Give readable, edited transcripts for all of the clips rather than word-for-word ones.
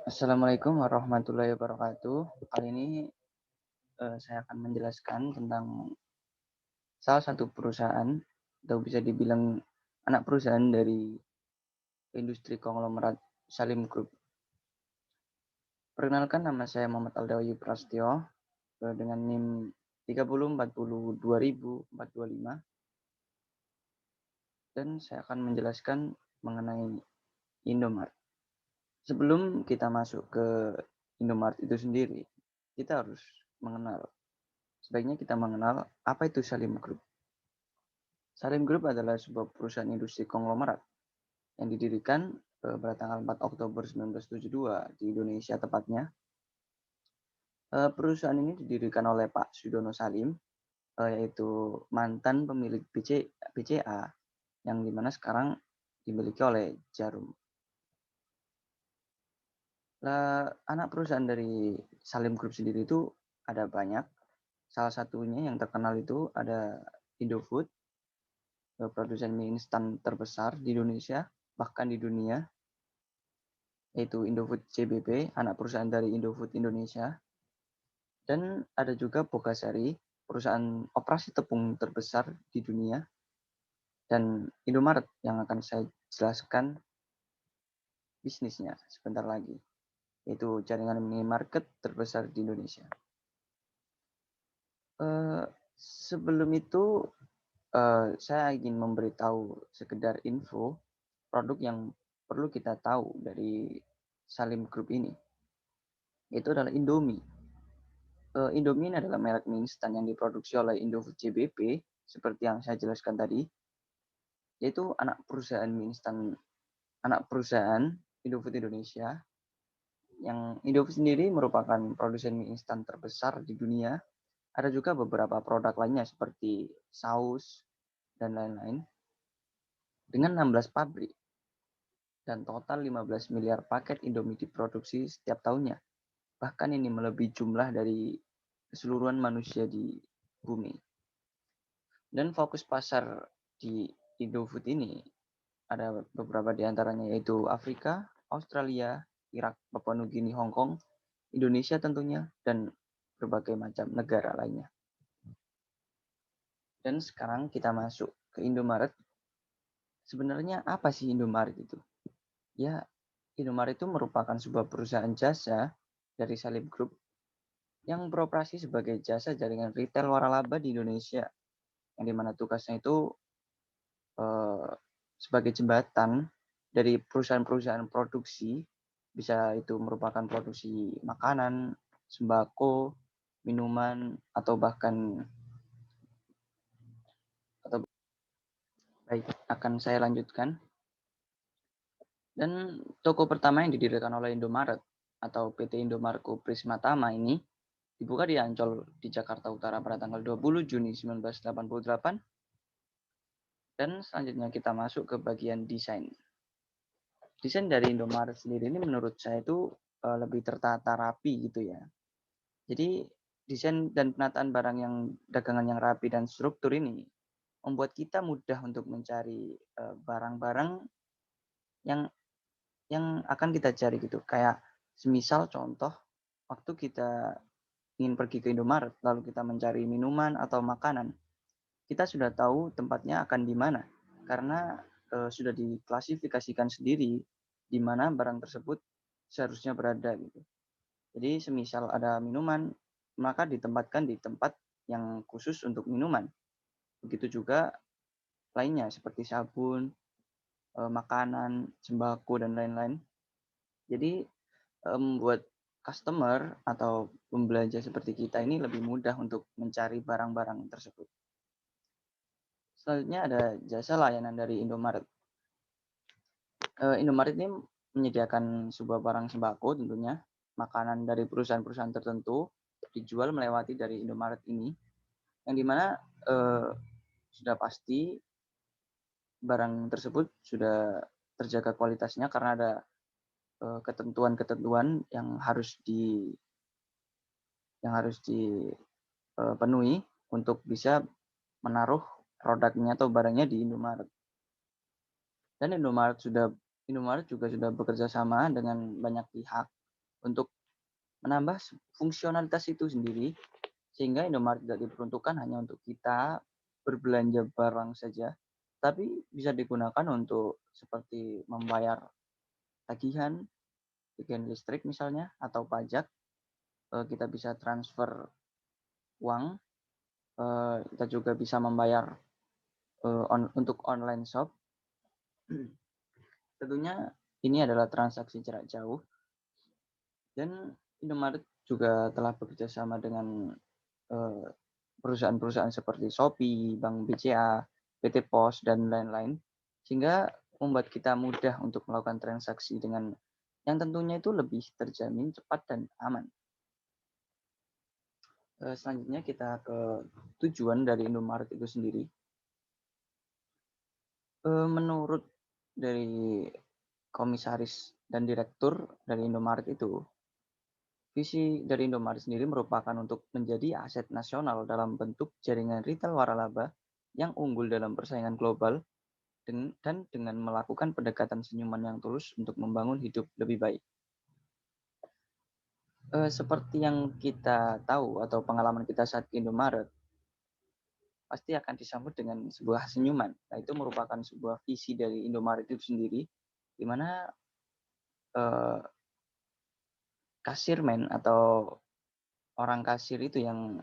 Assalamualaikum warahmatullahi wabarakatuh. Kali ini saya akan menjelaskan tentang salah satu perusahaan atau bisa dibilang anak perusahaan dari industri konglomerat Salim Group. Perkenalkan, nama saya Muhammad Aldawi Prastyo dengan NIM 30402025, dan saya akan menjelaskan mengenai Indomaret. Sebelum kita masuk ke Indomaret itu sendiri, kita harus sebaiknya kita mengenal apa itu Salim Group. Salim Group adalah sebuah perusahaan industri konglomerat yang didirikan pada tanggal 4 Oktober 1972 di Indonesia tepatnya. Perusahaan ini didirikan oleh Pak Sudono Salim, yaitu mantan pemilik BCA yang dimana sekarang dimiliki oleh Jarum. Anak perusahaan dari Salim Group sendiri itu ada banyak. Salah satunya yang terkenal itu ada Indofood, produsen mie instan terbesar di Indonesia, bahkan di dunia, yaitu Indofood CBP, anak perusahaan dari Indofood Indonesia. Dan ada juga Bogasari, perusahaan operasi tepung terbesar di dunia. Dan Indomaret yang akan saya jelaskan bisnisnya sebentar lagi, yaitu jaringan minimarket terbesar di Indonesia. Sebelum itu, saya ingin memberitahu sekedar info produk yang perlu kita tahu dari Salim Group ini. Itu adalah Indomie. Indomie ini adalah merek mie instan yang diproduksi oleh Indofood CBP, seperti yang saya jelaskan tadi, yaitu anak perusahaan Indofood Indonesia. Yang Indofood sendiri merupakan produsen mie instan terbesar di dunia. Ada juga beberapa produk lainnya seperti saus dan lain-lain, dengan 16 pabrik dan total 15 miliar paket Indomie diproduksi setiap tahunnya. Bahkan ini melebihi jumlah dari keseluruhan manusia di bumi. Dan fokus pasar di Indofood ini ada beberapa di antaranya, yaitu Afrika, Australia, Irak, Papua Nugini, Hong Kong, Indonesia tentunya, dan berbagai macam negara lainnya. Dan sekarang kita masuk ke Indomaret. Sebenarnya apa sih Indomaret itu? Ya, Indomaret itu merupakan sebuah perusahaan jasa dari Salim Group yang beroperasi sebagai jasa jaringan retail waralaba di Indonesia, yang dimana tugasnya itu sebagai jembatan dari perusahaan-perusahaan produksi, bisa itu merupakan produksi makanan, sembako, minuman, atau bahkan baik, akan saya lanjutkan. Dan toko pertama yang didirikan oleh Indomaret atau PT Indomarko Prismatama ini dibuka di Ancol di Jakarta Utara pada tanggal 20 Juni 1988. Dan selanjutnya kita masuk ke bagian desain. Desain dari Indomaret sendiri ini menurut saya itu lebih tertata rapi gitu ya. Jadi desain dan penataan barang yang dagangan yang rapi dan struktur ini membuat kita mudah untuk mencari barang-barang yang akan kita cari gitu. Kayak semisal contoh, waktu kita ingin pergi ke Indomaret lalu kita mencari minuman atau makanan, kita sudah tahu tempatnya akan di mana karena sudah diklasifikasikan sendiri di mana barang tersebut seharusnya berada gitu. Jadi semisal ada minuman, maka ditempatkan di tempat yang khusus untuk minuman. Begitu juga lainnya seperti sabun, makanan, sembako, dan lain-lain. Jadi membuat customer atau pembelanja seperti kita ini lebih mudah untuk mencari barang-barang tersebut. Selanjutnya ada jasa layanan dari Indomaret. Indomaret ini menyediakan sebuah barang sembako tentunya, makanan dari perusahaan-perusahaan tertentu dijual melewati dari Indomaret ini, yang dimana sudah pasti barang tersebut sudah terjaga kualitasnya karena ada ketentuan-ketentuan yang harus dipenuhi untuk bisa menaruh produknya atau barangnya di Indomaret. Dan Indomaret juga sudah bekerja sama dengan banyak pihak untuk menambah fungsionalitas itu sendiri, sehingga Indomaret tidak diperuntukkan hanya untuk kita berbelanja barang saja, tapi bisa digunakan untuk seperti membayar tagihan, tagihan listrik misalnya, atau pajak. Kita bisa transfer uang, kita juga bisa membayar untuk online shop. Tentunya ini adalah transaksi jarak jauh, dan Indomaret juga telah bekerja sama dengan perusahaan-perusahaan seperti Shopee, Bank BCA, PT Pos, dan lain-lain, sehingga membuat kita mudah untuk melakukan transaksi dengan yang tentunya itu lebih terjamin, cepat, dan aman. Selanjutnya kita ke tujuan dari Indomaret itu sendiri. Menurut dari komisaris dan direktur dari Indomaret itu, visi dari Indomaret sendiri merupakan untuk menjadi aset nasional dalam bentuk jaringan retail waralaba yang unggul dalam persaingan global dan dengan melakukan pendekatan senyuman yang tulus untuk membangun hidup lebih baik. Seperti yang kita tahu atau pengalaman kita saat ke Indomaret, pasti akan disambut dengan sebuah senyuman. Nah, itu merupakan sebuah visi dari Indomaret itu sendiri, di mana kasirmen atau orang kasir itu yang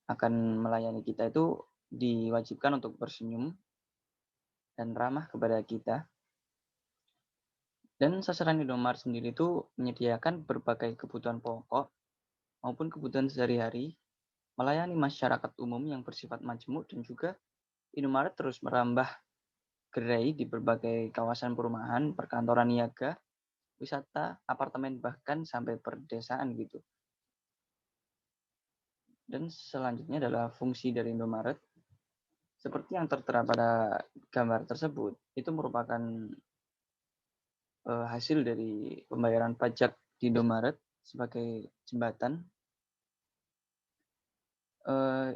akan melayani kita itu diwajibkan untuk bersenyum dan ramah kepada kita. Dan sasaran Indomaret sendiri itu menyediakan berbagai kebutuhan pokok maupun kebutuhan sehari-hari, melayani masyarakat umum yang bersifat majemuk, dan juga Indomaret terus merambah gerai di berbagai kawasan perumahan, perkantoran niaga, wisata, apartemen, bahkan sampai perdesaan gitu. Dan selanjutnya adalah fungsi dari Indomaret. Seperti yang tertera pada gambar tersebut, itu merupakan hasil dari pembayaran pajak di Indomaret sebagai jembatan.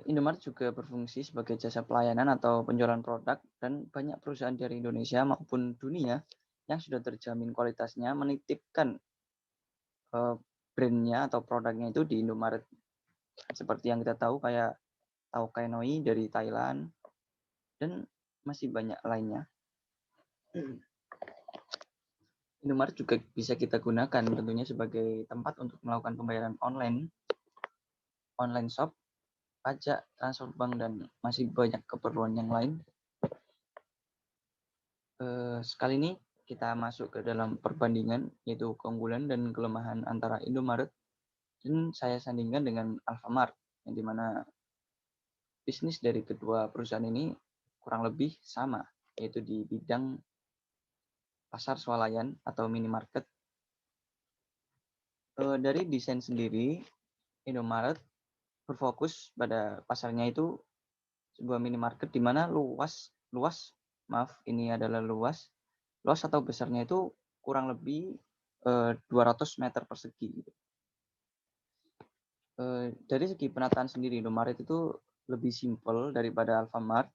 Indomaret juga berfungsi sebagai jasa pelayanan atau penjualan produk, dan banyak perusahaan dari Indonesia maupun dunia yang sudah terjamin kualitasnya menitipkan brandnya atau produknya itu di Indomaret. Seperti yang kita tahu kayak tahu Noi dari Thailand, dan masih banyak lainnya. Indomaret juga bisa kita gunakan tentunya sebagai tempat untuk melakukan pembayaran online shop, pajak, transfer bank, dan masih banyak keperluan yang lain. Sekali ini kita masuk ke dalam perbandingan, yaitu keunggulan dan kelemahan antara Indomaret, dan saya sandingkan dengan Alfamart, yang dimana bisnis dari kedua perusahaan ini kurang lebih sama, yaitu di bidang pasar swalayan atau minimarket. Dari desain sendiri, Indomaret berfokus pada pasarnya itu sebuah minimarket di mana luas atau besarnya itu kurang lebih 200 meter persegi. Dari segi penataan sendiri, Indomaret itu lebih simpel daripada Alfamart,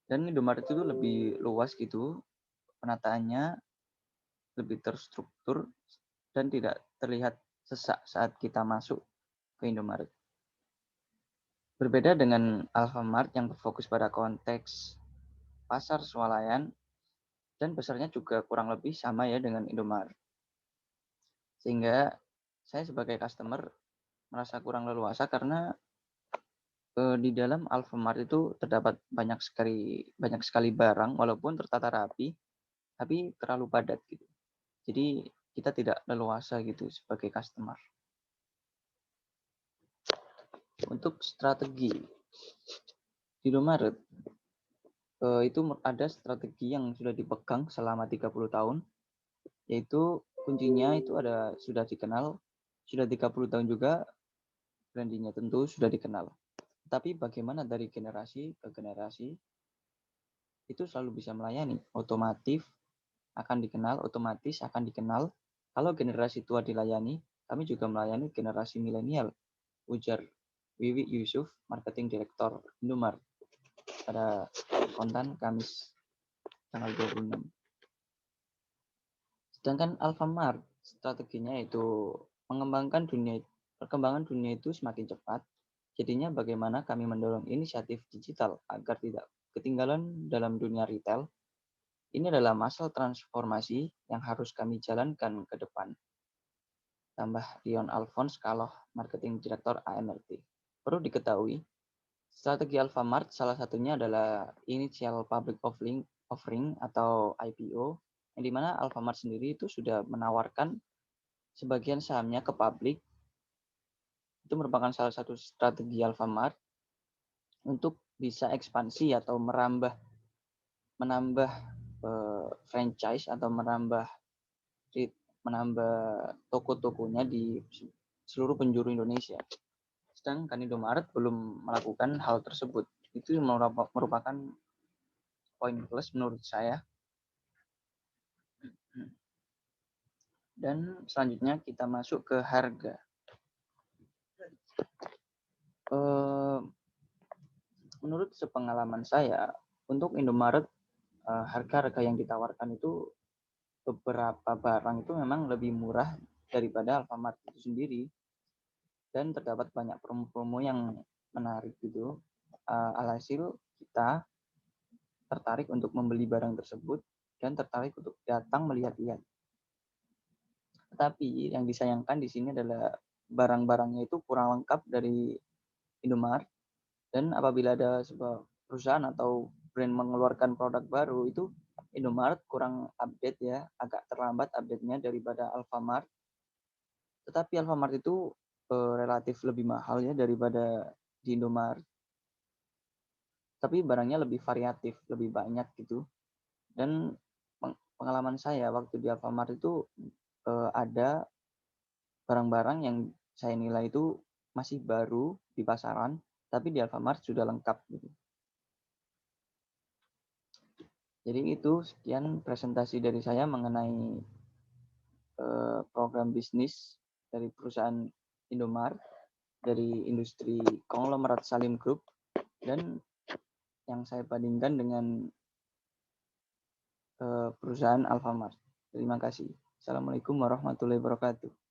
dan Indomaret itu lebih luas gitu, penataannya lebih terstruktur dan tidak terlihat sesak saat kita masuk ke Indomaret. Berbeda dengan Alfamart yang berfokus pada konteks pasar swalayan, dan besarnya juga kurang lebih sama ya dengan Indomaret. Sehingga saya sebagai customer merasa kurang leluasa karena di dalam Alfamart itu terdapat banyak sekali barang, walaupun tertata rapi, tapi terlalu padat gitu. Jadi kita tidak leluasa gitu sebagai customer. Untuk strategi di Indomaret, itu ada strategi yang sudah dipegang selama 30 tahun, yaitu kuncinya itu sudah dikenal, sudah 30 tahun juga brandingnya tentu sudah dikenal. Tapi bagaimana dari generasi ke generasi itu selalu bisa melayani, otomatis akan dikenal. Kalau generasi tua dilayani, kami juga melayani generasi milenial, ujar Wiwi Yusuf, Marketing Direktur Indomaret, pada konten Kamis tanggal 26. Sedangkan Alfamart Strateginya itu perkembangan dunia itu semakin cepat. Jadinya bagaimana kami mendorong inisiatif digital agar tidak ketinggalan dalam dunia retail. Ini adalah masalah transformasi yang harus kami jalankan ke depan. Tambah Rion Alphonse Kaloh, Marketing Director AMRT. Perlu diketahui, strategi Alfamart salah satunya adalah Initial Public Offering atau IPO, yang dimana Alfamart sendiri itu sudah menawarkan sebagian sahamnya ke publik. Itu merupakan salah satu strategi Alfamart untuk bisa ekspansi atau menambah franchise atau menambah toko-tokonya di seluruh penjuru Indonesia. Sedangkan Indomaret belum melakukan hal tersebut. Itu merupakan poin plus menurut saya. Dan selanjutnya kita masuk ke harga. Menurut sepengalaman saya, untuk Indomaret harga-harga yang ditawarkan itu beberapa barang itu memang lebih murah daripada Alfamart itu sendiri, dan terdapat banyak promo-promo yang menarik gitu. Alhasil kita tertarik untuk membeli barang tersebut dan tertarik untuk datang melihat-lihat. Tetapi yang disayangkan di sini adalah barang-barangnya itu kurang lengkap dari Indomaret, dan apabila ada sebuah perusahaan atau brand mengeluarkan produk baru itu Indomaret kurang update ya, agak terlambat update-nya daripada Alfamart. Tetapi Alfamart itu relatif lebih mahal ya daripada di Indomaret. Tapi barangnya lebih variatif, lebih banyak gitu. Dan pengalaman saya waktu di Alfamart itu ada barang-barang yang saya nilai itu masih baru di pasaran, tapi di Alfamart sudah lengkap gitu. Jadi itu sekian presentasi dari saya mengenai program bisnis dari perusahaan Indomaret, dari industri konglomerat Salim Group, dan yang saya bandingkan dengan perusahaan Alfamart. Terima kasih. Assalamualaikum warahmatullahi wabarakatuh.